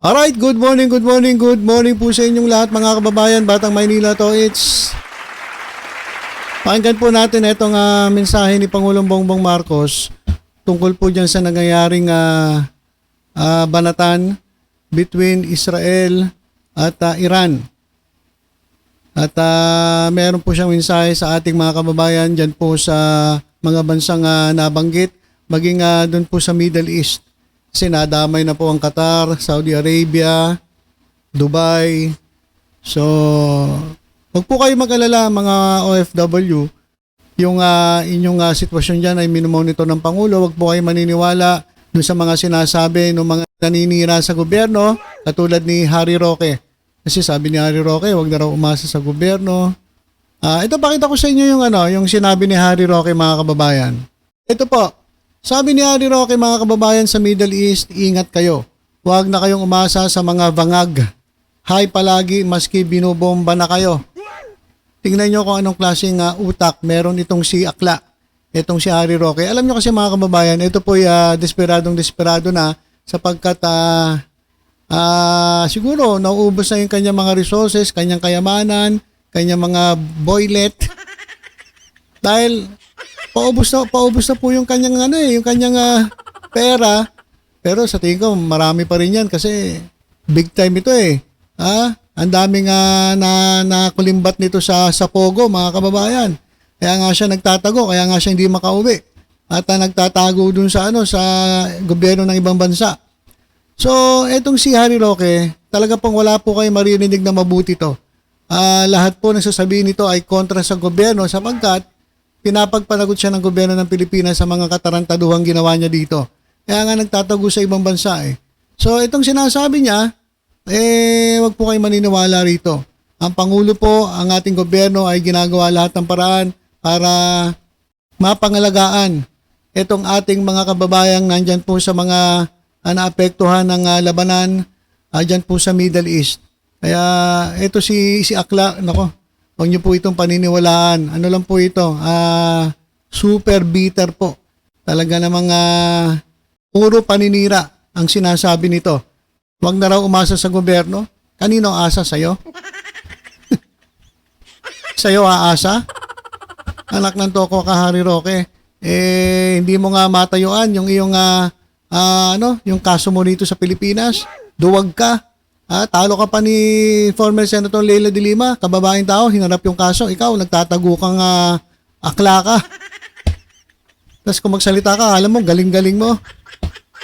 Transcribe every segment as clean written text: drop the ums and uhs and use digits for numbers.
Alright, good morning, good morning, good morning po sa inyong lahat mga kababayan, Batang Maynila to. Pakinggan po natin itong mensahe ni Pangulong Bongbong Marcos tungkol po dyan sa nangyayaring banatan between Israel at Iran. At meron po siyang mensahe sa ating mga kababayan dyan po sa mga bansang nabanggit, maging doon po sa Middle East. Kasi nadamay na po ang Qatar, Saudi Arabia, Dubai. So, huwag po kayo mag-alala mga OFW. Yung inyong sitwasyon dyan ay minomonitor ng Pangulo. Huwag po kayo maniniwala dun sa mga sinasabi ng mga naninira sa gobyerno, katulad ni Harry Roque. Kasi sabi ni Harry Roque, huwag na raw umasa sa gobyerno. Ito pakita ko sa inyo yung sinabi ni Harry Roque mga kababayan. Ito po. Sabi ni Harry Roque mga kababayan sa Middle East, ingat kayo. Huwag na kayong umasa sa mga bangag. Hay palagi maski binubomba na kayo. Tingnan nyo kung anong klaseng utak meron itong si Akla. Itong si Harry Roque. Alam nyo kasi mga kababayan, ito po desperado na sapagkat siguro nauubos na yung kanyang mga resources, kanyang kayamanan, kanyang mga boylet. Dahil paubos na po yung kanyang yung kanyang pera. Pero sa tingin ko marami pa rin yan kasi big time ito eh. Ang daming nakulimbat nito sa Pogo mga kababayan. Kaya nga siya nagtatago, kaya nga siya hindi makauwi. At nagtatago dun sa sa gobyerno ng ibang bansa. So, etong si Harry Roque, talaga pong wala po kayo maririnig na mabuti to. Lahat po ng sasabihin nito ay kontra sa gobyerno sapagkat pinapagpanagot siya ng gobyerno ng Pilipinas sa mga katarantaduhang ginawa niya dito. Kaya nga nagtatago sa ibang bansa eh. So itong sinasabi niya, wag po kayo maniniwala rito. Ang Pangulo po, ang ating gobyerno ay ginagawa lahat ng paraan para mapangalagaan itong ating mga kababayang nandyan po sa mga naapektuhan ng labanan dyan po sa Middle East. Kaya ito si Akla, nako. Huwag niyo po itong paniniwalaan. Ano lang po ito? Super bitter po. Talaga namang puro paninira ang sinasabi nito. Huwag na raw umasa sa gobyerno. Kanino asa? Sa'yo? Sa'yo aasa? Anak ng toko ka, Harry Roque. Hindi mo nga matayuan yung iyong yung kaso mo dito sa Pilipinas. Duwag ka. Talo ka pa ni former Senator Leila de Lima, kababaeng tao, hinarap yung kaso. Ikaw, nagtatago kang akla ka. Tapos kung magsalita ka, alam mo, galing-galing mo.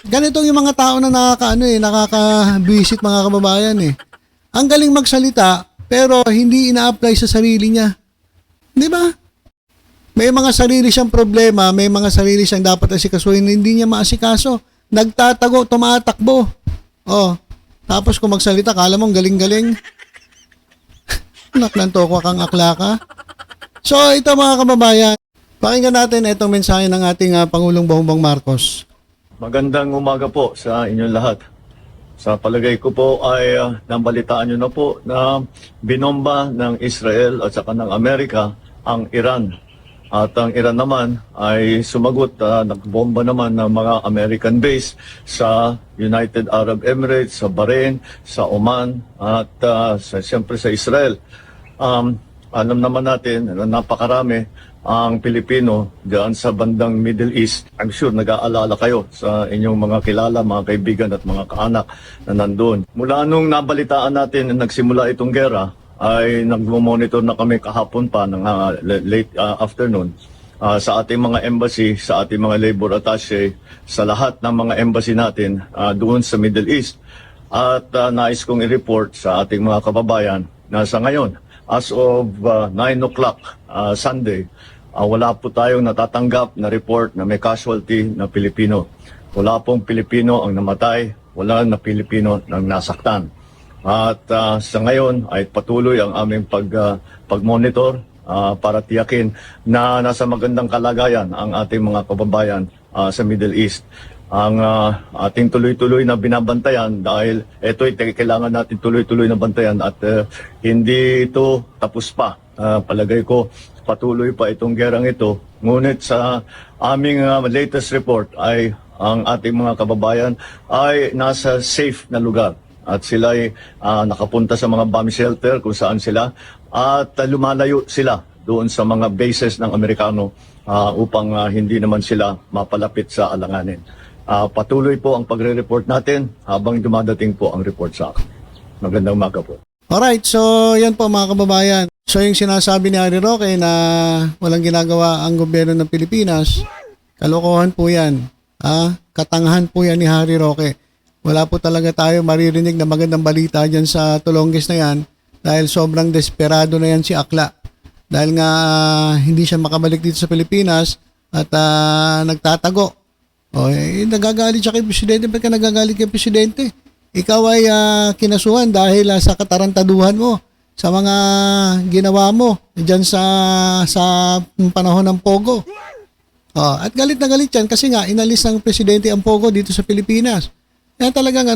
Ganito yung mga tao na nakaka-visit mga kababayan eh. Ang galing magsalita, pero hindi ina-apply sa sarili niya. Di ba? May mga sarili siyang problema, may mga sarili siyang dapat asikasuhin, hindi niya maasikaso. Nagtatago, tumatakbo. Tapos kung magsalita, kala mong galing-galing. Anak ng toko kang akla ka. So ito mga kababayan, pakinggan natin itong mensahe ng ating Pangulong Bongbong Marcos. Magandang umaga po sa inyong lahat. Sa palagay ko po ay nabalitaan nyo na po na binomba ng Israel at saka ng Amerika ang Iran. At ang Iran naman ay sumagot, nagbomba naman ng mga American base sa United Arab Emirates, sa Bahrain, sa Oman, at siyempre sa Israel. Alam naman natin na napakarami ang Pilipino diyan sa bandang Middle East. I'm sure nag-aalala kayo sa inyong mga kilala, mga kaibigan at mga kaanak na nandun. Mula nung nabalitaan natin na nagsimula itong gera, ay nagmo-monitor na kami kahapon pa ng late afternoon sa ating mga embassy, sa ating mga labor attaché, sa lahat ng mga embassy natin doon sa Middle East. At nais kong i-report sa ating mga kababayan na sa ngayon, as of 9 o'clock Sunday, wala po tayong natatanggap na report na may casualty na Pilipino. Wala pong Pilipino ang namatay, wala na Pilipino ang nasaktan. At sa ngayon ay patuloy ang aming pag-monitor para tiyakin na nasa magandang kalagayan ang ating mga kababayan sa Middle East. Ang ating tuloy-tuloy na binabantayan dahil ito ay kailangan natin tuloy-tuloy na bantayan at hindi ito tapos pa. Palagay ko patuloy pa itong gerang ito. Ngunit sa aming latest report ay ang ating mga kababayan ay nasa safe na lugar. at sila ay nakapunta sa mga bomb shelter kung saan sila at lumalayo sila doon sa mga bases ng Amerikano upang hindi naman sila mapalapit sa alanganin. Patuloy po ang pagre-report natin habang dumadating po ang report sa akin. Magandang umaga po. Alright, so yan po mga kababayan. So yung sinasabi ni Harry Roque na walang ginagawa ang gobyerno ng Pilipinas, kalokohan po yan. Katangahan po yan ni Harry Roque. Wala po talaga tayo maririnig na magandang balita dyan sa Tulonges na yan dahil sobrang desperado na yan si Akla. Dahil nga hindi siya makabalik dito sa Pilipinas at nagtatago. Nagagalit siya kay Presidente. Ba't ka nagagalit kay Presidente? Ikaw ay kinasuhan dahil sa katarantaduhan mo sa mga ginawa mo dyan sa panahon ng Pogo. At galit na galit yan kasi nga inalis ng Presidente ang Pogo dito sa Pilipinas. Kaya talagang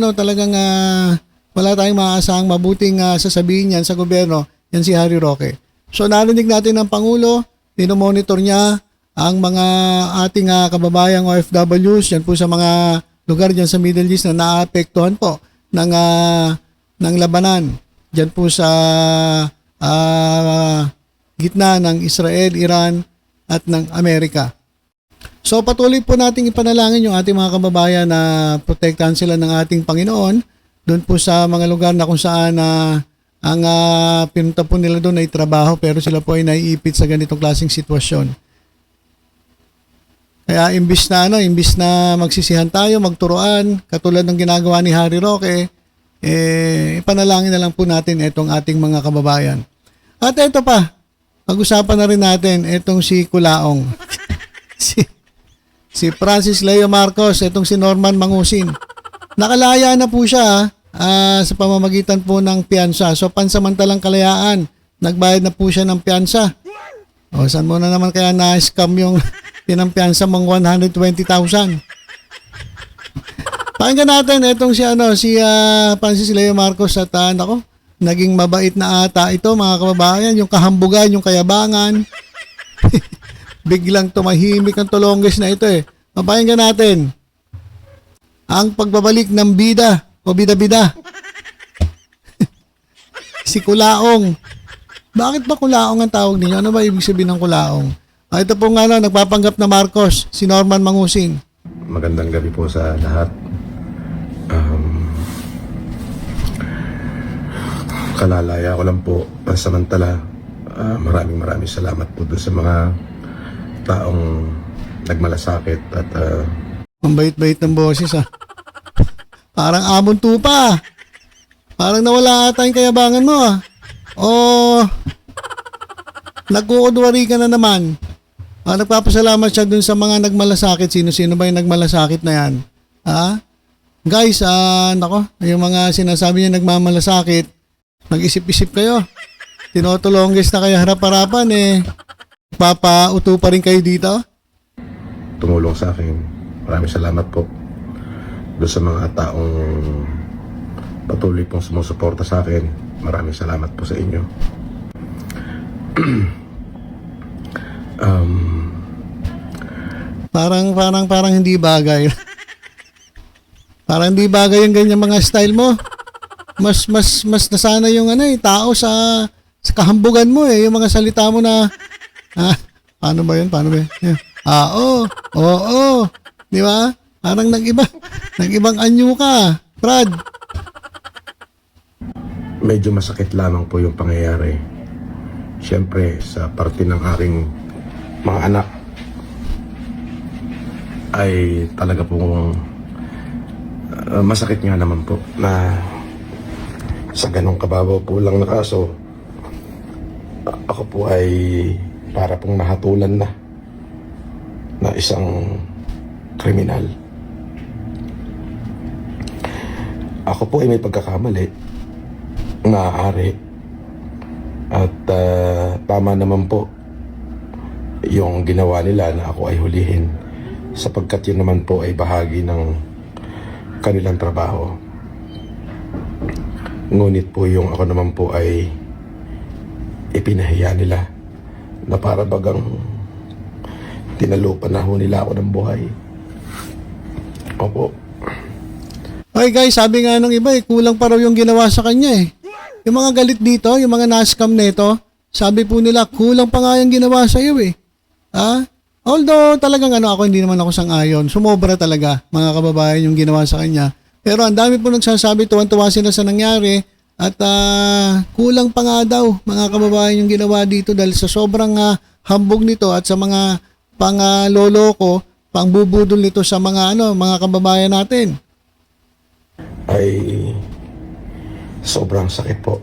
wala tayong maaasahang mabuting sasabihin yan sa gobyerno, yan si Harry Roque. So narinig natin ng Pangulo, dinomonitor niya ang mga ating kababayang OFWs yan po sa mga lugar dyan sa Middle East na naapektuhan po ng labanan dyan po sa gitna ng Israel, Iran at ng Amerika. So patuloy po nating ipanalangin yung ating mga kababayan na protektahan sila ng ating Panginoon doon po sa mga lugar na kung saan ang pinunta po nila doon ay trabaho pero sila po ay naiipit sa ganitong klaseng sitwasyon. Kaya imbis na magsisihan tayo, magturuan, katulad ng ginagawa ni Harry Roque, ipanalangin na lang po natin itong ating mga kababayan. At ito pa, pag-usapan na rin natin itong si Kulaong. si Francis Leo Marcos, itong si Norman Mangusin. Nakalaya na po siya sa pamamagitan po ng piyansa. So pansamantalang kalayaan, nagbayad na po siya ng piyansa. O saan mo na naman kaya na-scam yung pinampiyansa mong 120,000. Pakinggan natin itong si Francis Leo Marcos at naging mabait na ata ito mga kababayan, yung kahambugan, yung kayabangan. Biglang tumahimik ang Tulonges na ito eh. Pakinggan natin ang pagbabalik ng bida o bida-bida. Si Kulaong. Bakit ba Kulaong ang tawag ninyo? Ano ba ibig sabihin ng Kulaong? Ito po nga nagpapanggap na Marcos, si Norman Mangusin. Magandang gabi po sa lahat. Kalalaya ko lang po pansamantala. Maraming salamat po doon sa mga taong nagmalasakit at ang bait-bait ng boses Parang amon tupa. Parang nawala ata yung kayabangan mo nagkukudwari ka na naman. Nagpapasalamat siya dun sa mga nagmalasakit. Sino-sino ba yung nagmalasakit na yan? Guys, yung mga sinasabi niya nagmamalasakit, mag-isip-isip kayo. Tinotulongges na kayo harap-harapan papauto pa rin kayo dito. tumulong sa akin. Maraming salamat po doon sa mga taong patuloy pong sumusuporta sa akin. Maraming salamat po sa inyo. Parang hindi bagay. Parang hindi bagay yung ganyan mga style mo. Mas nasana yung tao sa kahambugan mo yung mga salita mo na paano ba yun? Yeah. Oo. Di ba? Parang nag-ibang anyo ka, Brad. Medyo masakit lamang po yung pangyayari. Siyempre, sa parte ng aking mga anak ay talaga pong masakit nga naman po na sa ganong kababaw po lang na kaso ako po ay para pong nahatulan na isang kriminal. Ako po ay may pagkakamali, maaari, at tama naman po yung ginawa nila na ako ay hulihin sapagkat yun naman po ay bahagi ng kanilang trabaho. Ngunit po yung ako naman po ay ipinahiya nila na para bagang tinalupan na ho nila ako ng buhay. Opo. Okay guys, sabi nga nung iba kulang pa raw yung ginawa sa kanya eh. Yung mga galit dito, yung mga na-scam nito, sabi po nila, kulang pa nga yung ginawa sa iyo eh. Although talagang ako, hindi naman ako sang-ayon. Sumobra talaga, mga kababayan, yung ginawa sa kanya. Pero ang dami po nagsasabi, tuwan-tuwa sila sa nangyari. At kulang pa nga daw, mga kababayan, yung ginawa dito dahil sa sobrang hambog nito at sa mga pangloloko, pangbubudol nito sa mga mga kababayan natin. Ay sobrang sakit po.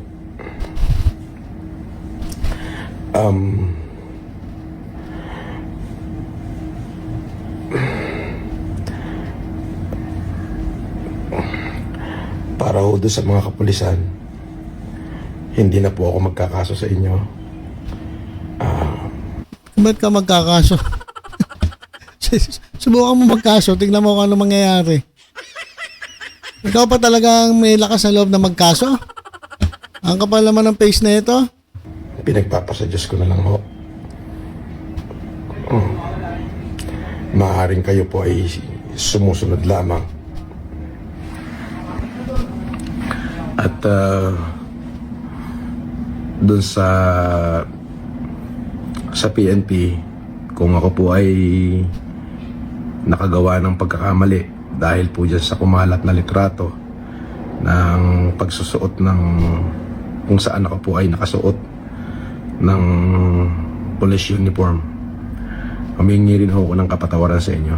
Para ho doon sa mga kapulisan, hindi na po ako magkakaso sa inyo. Ba't ka magkakaso? Subukan mo magkaso, tignan mo kung ano mangyayari. Ikaw pa talagang may lakas na loob na magkaso? Ang kapal naman ng face na ito. Pinagpapasa Diyos ko na lang ho. Maaaring kayo po ay sumusunod lamang. At dun sa PNP, kung ako po ay nakagawa ng pagkakamali dahil po dyan sa kumalat na litrato ng pagsusuot ng kung saan ako po ay nakasuot ng police uniform, humingi rin ho ako ng kapatawaran sa inyo.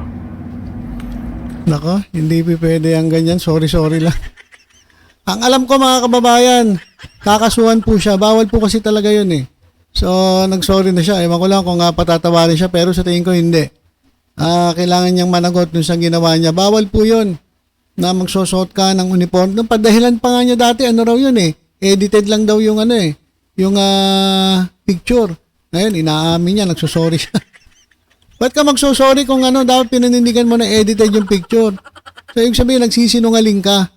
Nako, hindi pwede ang ganyan. Sorry lang. Ang alam ko mga kababayan, kakasuhan po siya. Bawal po kasi talaga yun eh. So, nag-sorry na siya. Ewan ko lang kung patatawarin siya, pero sa tingin ko hindi. Kailangan niyang managot dun sa ginawa niya. Bawal po yun na magsusuot ka ng uniform. Nung padahilan pa nga niya dati, ano raw yun eh. Edited lang daw yung yung picture. Ngayon, inaamin niya, nagsusorry siya. Ba't ka magsusorry kung dapat pinanindigan mo na edited yung picture? So, yung sabihin, nagsisinungaling ka.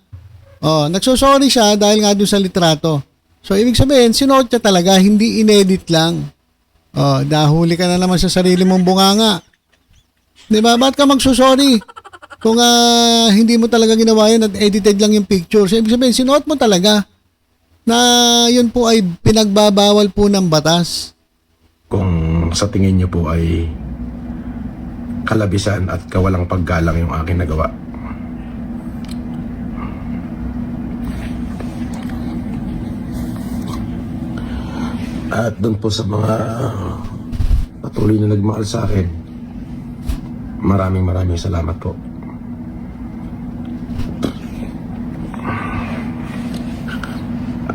Nagsusorry siya dahil nga doon sa litrato. So, ibig sabihin, sinuot niya talaga, hindi inedit lang. Dahuli ka na naman sa sarili mong bunganga. Diba? Ba't ka magsusorry? Kung hindi mo talaga ginawa yun at edited lang yung picture. So, ibig sabihin, sinuot mo talaga na yun po ay pinagbabawal po ng batas. Kung sa tingin niyo po ay kalabisan at kawalang paggalang yung aking nagawa, at doon po sa mga patuloy na nagmahal sa akin, maraming salamat po.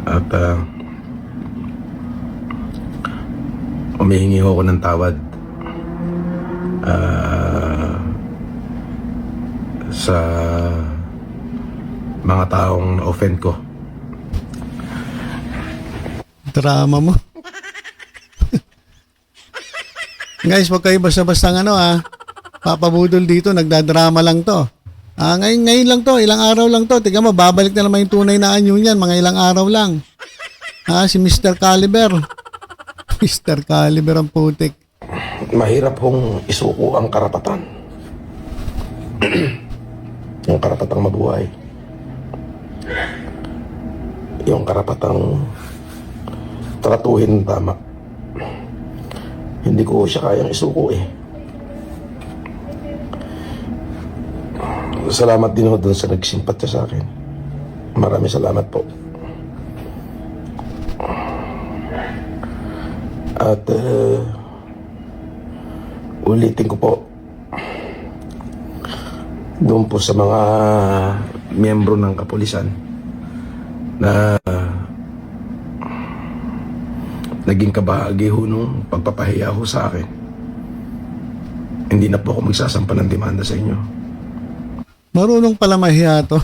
At humihingi ako ng tawad sa mga taong na-offend ko. Drama mo. Guys, wag kayo basta-basta papabudol dito, nagdadrama lang to. Ngayon lang to, ilang araw lang to. Tignan mo, babalik na naman yung tunay na anyo niyan, mga ilang araw lang. Si Mr. Caliber. Mr. Caliber ang putik. Mahirap hong isuko ang karapatan. Yung karapatang mabuhay. Yung karapatang tratuhin tama. Hindi ko siya kayang isuko eh. Salamat din ho doon sa nagsimpatya sa akin. Maraming salamat po. At ulitin ko po, doon po sa mga miyembro ng kapulisan na naging kabahagi ho nung pagpapahiya ho sa akin, hindi na po ako magsasampa ng demanda sa inyo. Marunong pala mahiya to.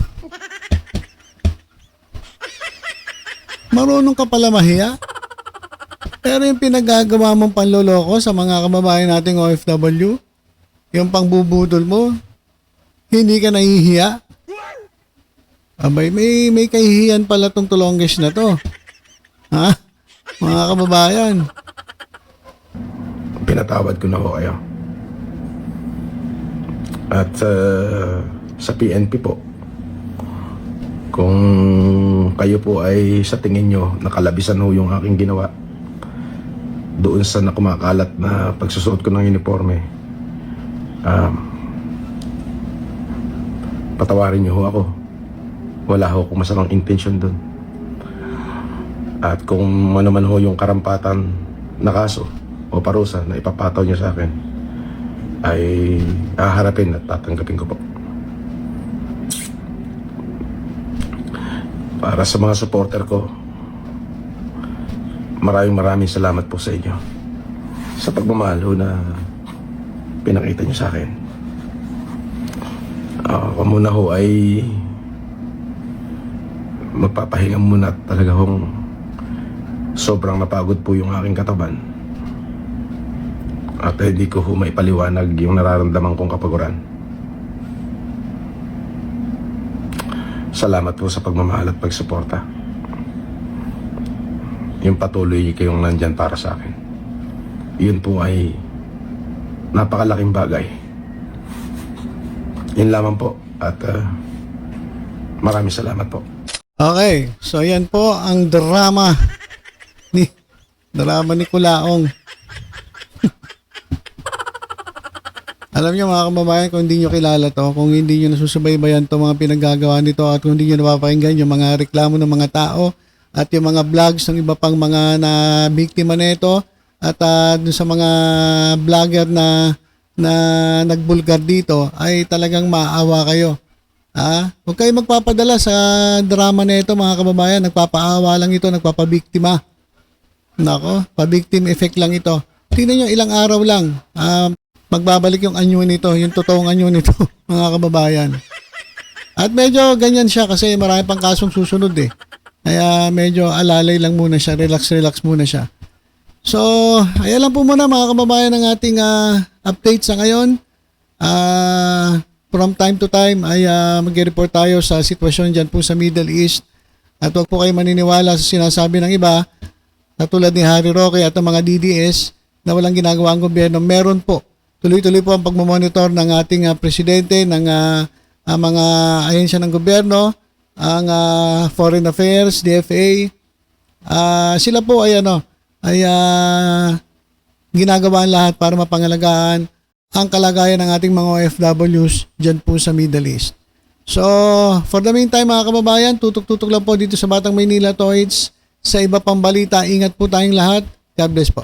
Marunong ka pala mahiya. Pero yung pinagagawa mong panloloko sa mga kababayan nating OFW, yung pangbubudol mo, hindi ka nahihiya. Abay, may kahihiyan pala tong tulongges na to. Ha? Mga kababayan. Pinatawad ko na ho kayo. At sa PNP po, Kung kayo po ay sa tingin nyo nakalabisan ho yung aking ginawa doon sa nakumakalat na pagsusuot ko ng uniforme, patawarin nyo ho ako. Wala ho akong masamang intention doon. At kung ano man ho yung karampatan na kaso o parusa na ipapataw nyo sa akin, ay haharapin at tatanggapin ko po. Para sa mga supporter ko, maraming salamat po sa inyo sa pagmamahal ho na pinakita nyo sa akin. Ako muna ho ay magpapahinga muna at talaga hong sobrang napagod po yung aking katawan. At hindi ko ho maipaliwanag yung nararamdaman kong kapaguran. Salamat po sa pagmamahal at pagsuporta. Yung patuloy kayong nandyan para sa akin. Yun po ay napakalaking bagay. Yun lamang po. At maraming salamat po. Okay, so yan po ang drama ni Kulaong. Alam niyo mga kababayan, kung hindi niyo kilala to, kung hindi niyo nasusubaybayan to mga pinaggagawa nito, at kung hindi niyo napapakinggan yung mga reklamo ng mga tao at yung mga vlogs ng iba pang mga na biktima nito, at dun sa mga vlogger na nagbulgar dito, ay talagang maawa kayo. Huwag kayo magpapadala sa drama nito mga kababayan, nagpapaawa lang ito, nagpapabiktima. Nako, pa-victim effect lang ito. Tingnan nyo, ilang araw lang, magbabalik yung anyo nito, yung totoong anyo nito, mga kababayan. At medyo ganyan siya kasi marami pang kasong susunod eh. Kaya medyo alalay lang muna siya, relax muna siya. So, ayan lang po muna mga kababayan ng ating update sa ngayon. From time to time ay mag-report tayo sa sitwasyon dyan po sa Middle East. At huwag po kayo maniniwala sa sinasabi ng iba, katulad ni Harry Roque at ang mga DDS na walang ginagawa ang gobyerno. Meron po. Tuloy-tuloy po ang pagmamonitor ng ating presidente, ng mga ahensya ng gobyerno, ang Foreign Affairs, DFA. Sila po ay ginagawa ang lahat para mapangalagaan ang kalagayan ng ating mga OFWs dyan po sa Middle East. So, for the meantime mga kababayan, tutok-tutok lang po dito sa Batang Maynila Toys. Sa iba pang balita, ingat po tayong lahat. God bless po.